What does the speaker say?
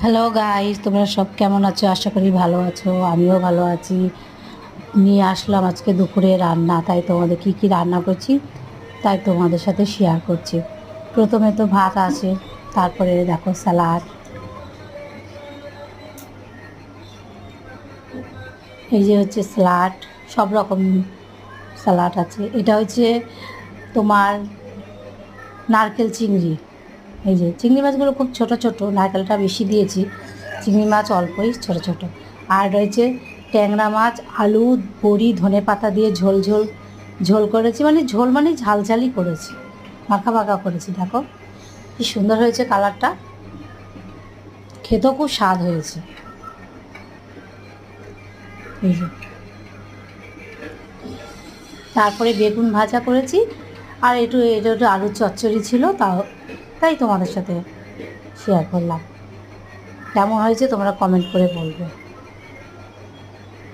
Hello guys, তোমরা সব কেমন আছো? আশা করি ভালো আছো। আমিও ভালো আছি। নিয়ে আসলাম আজকে দুপুরে রান্না, তাই তোমাদের কি রান্না করছি তাই তোমাদের সাথে শেয়ার করছি। প্রথমে তো ভাত আছে, তারপরে দেখো স্যালাড, এই যে হচ্ছে স্যালাড, সব রকম স্যালাড আছে। এটা হচ্ছে তোমার নারকেল চিংড়ি। এই যে চিংড়ি মাছগুলো খুব ছোট ছোট, নারকেলটা বেশি দিয়েছি, চিংড়ি মাছ অল্পই ছোট ছোট। আর রয়েছে ট্যাংরা মাছ, আলু, বড়ি, ধনে পাতা দিয়ে ঝোল ঝোল ঝোল করেছি, মানে ঝোল মানে ঝালঝালি করেছি, মাখা মাখা করেছি। দেখো কি সুন্দর হয়েছে কালারটা, খেতেও খুব স্বাদ হয়েছে। এই যে তারপরে বেগুন ভাজা করেছি, আর একটু আলুর চচ্চড়ি ছিল, তাই তোমাদের সাথে শেয়ার করলাম। কেমন হয়েছে তোমরা কমেন্ট করে বলবে।